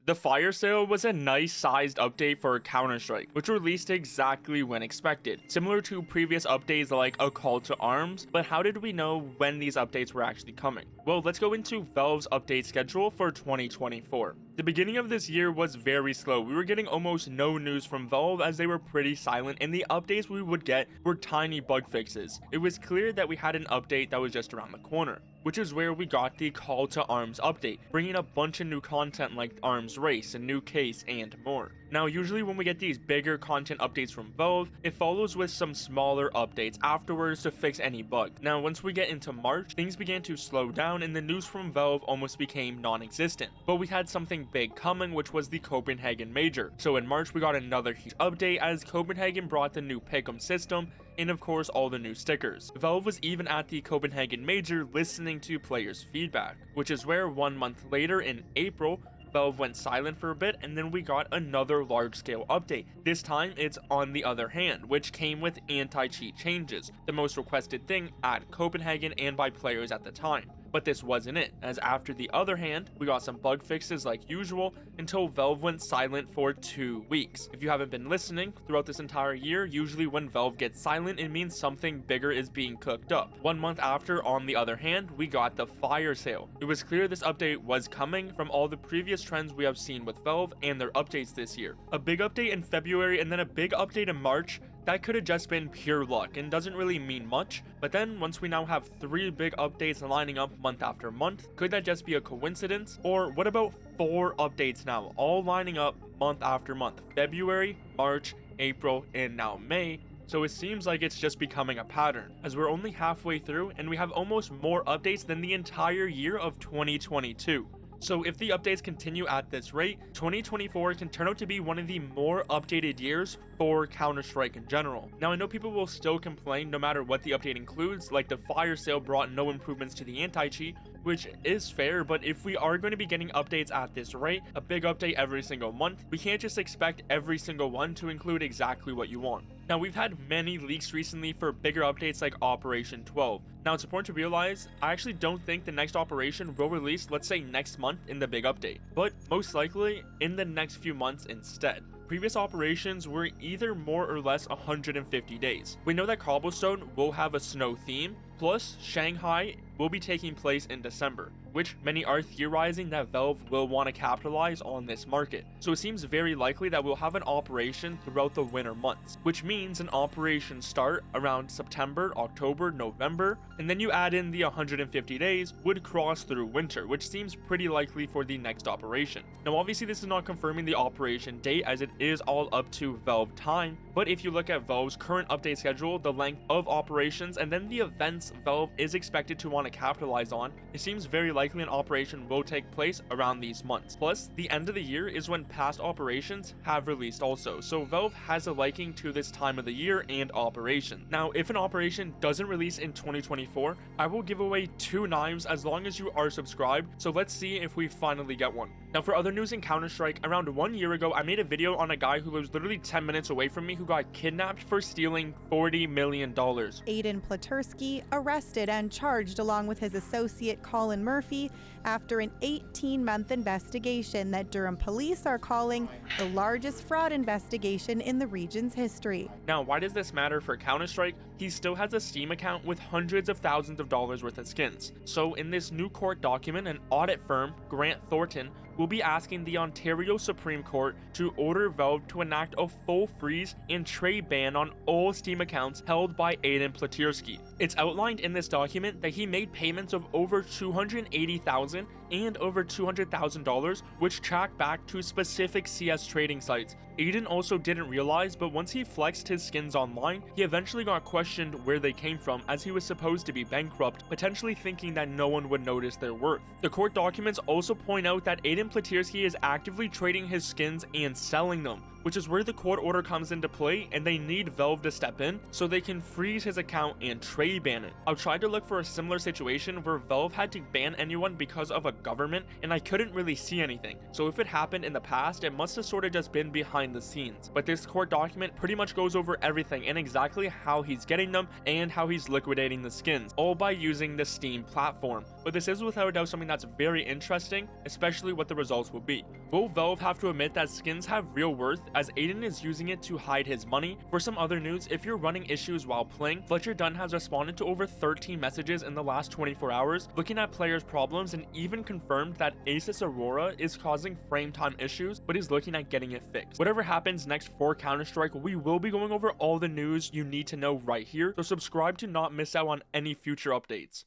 The fire sale was a nice sized update for Counter-Strike, which released exactly when expected, similar to previous updates like a call to arms. But how did we know when these updates were actually coming? Well, let's go into Valve's update schedule for 2024. The beginning of this year was very slow. We were getting almost no news from Valve as they were pretty silent, and the updates we would get were tiny bug fixes. It was clear that we had an update that was just around the corner, which is where we got the Call to Arms update, bringing a bunch of new content like Arms Race, a new case, and more. Now, usually when we get these bigger content updates from Valve, it follows with some smaller updates afterwards to fix any bug. Now, once we get into March, things began to slow down and the news from Valve almost became non-existent. But we had something big coming, which was the Copenhagen Major. So in March, we got another huge update as Copenhagen brought the new pick'em system and of course all the new stickers. Valve was even at the Copenhagen Major listening to players' feedback, which is where 1 month later in April, Valve went silent for a bit, and then we got another large-scale update. This time it's On the Other Hand, which came with anti-cheat changes, the most requested thing at Copenhagen and by players at the time. But this wasn't it, as after The Other Hand, we got some bug fixes like usual until Valve went silent for 2 weeks. If you haven't been listening throughout this entire year, usually when Valve gets silent, it means something bigger is being cooked up. 1 month after On the Other Hand, we got the fire sale. It was clear this update was coming from all the previous trends we have seen with Valve and their updates this year. A big update in February and then a big update in March. That could have just been pure luck and doesn't really mean much, but then once we now have 3 big updates lining up month after month, could that just be a coincidence? Or what about 4 updates now, all lining up month after month? February, March, April, and now May. So it seems like it's just becoming a pattern, as we're only halfway through and we have almost more updates than the entire year of 2022. So if the updates continue at this rate, 2024 can turn out to be one of the more updated years for Counter-Strike in general. Now, I know people will still complain no matter what the update includes, like the fire sale brought no improvements to the anti-cheat, which is fair, but if we are going to be getting updates at this rate, a big update every single month, we can't just expect every single one to include exactly what you want. Now, we've had many leaks recently for bigger updates like Operation 12. Now, it's important to realize, I actually don't think the next operation will release, let's say next month in the big update, but most likely in the next few months instead. Previous operations were either more or less 150 days. We know that Cobblestone will have a snow theme, plus Shanghai will be taking place in December, which many are theorizing that Valve will want to capitalize on this market. So it seems very likely that we'll have an operation throughout the winter months, which means an operation start around September, October, November, and then you add in the 150 days would cross through winter, which seems pretty likely for the next operation. Now obviously this is not confirming the operation date as it is all up to Valve time, but if you look at Valve's current update schedule, the length of operations, and then the events Valve is expected to want to capitalize on, it seems very likely an operation will take place around these months. Plus, the end of the year is when past operations have released also, so Valve has a liking to this time of the year and operation. Now, if an operation doesn't release in 2024, I will give away 2 knives as long as you are subscribed, so let's see if we finally get one. Now, for other news in Counter-Strike, around 1 year ago, I made a video on a guy who lives literally 10 minutes away from me who got kidnapped for stealing $40 million. Aiden Pleterski arrested and charged along with his associate Colin Murphy after an 18-month investigation that Durham police are calling the largest fraud investigation in the region's history. Now, why does this matter for Counter-Strike? He still has a Steam account with hundreds of thousands of dollars worth of skins. So in this new court document, an audit firm, Grant Thornton, will be asking the Ontario Supreme Court to order Valve to enact a full freeze and trade ban on all Steam accounts held by Aiden Pleterski. It's outlined in this document that he made payments of over $280,000 and over $200,000, which track back to specific CS trading sites. Aiden also didn't realize, but once he flexed his skins online, he eventually got questioned where they came from as he was supposed to be bankrupt, potentially thinking that no one would notice their worth. The court documents also point out that Aiden Pleterski is actively trading his skins and selling them, which is where the court order comes into play, and they need Valve to step in so they can freeze his account and trade ban it. I tried to look for a similar situation where Valve had to ban anyone because of a government, and I couldn't really see anything. So if it happened in the past, it must have sort of just been behind the scenes. But this court document pretty much goes over everything and exactly how he's getting them and how he's liquidating the skins, all by using the Steam platform. But this is without a doubt something that's very interesting, especially what the results will be. Will Valve have to admit that skins have real worth, as Aiden is using it to hide his money? For some other news, if you're running issues while playing, Fletcher Dunn has responded to over 13 messages in the last 24 hours, looking at players' problems, and even confirmed that Asus Aurora is causing frame time issues, but is looking at getting it fixed. Whatever happens next for Counter-Strike, we will be going over all the news you need to know right here, so subscribe to not miss out on any future updates.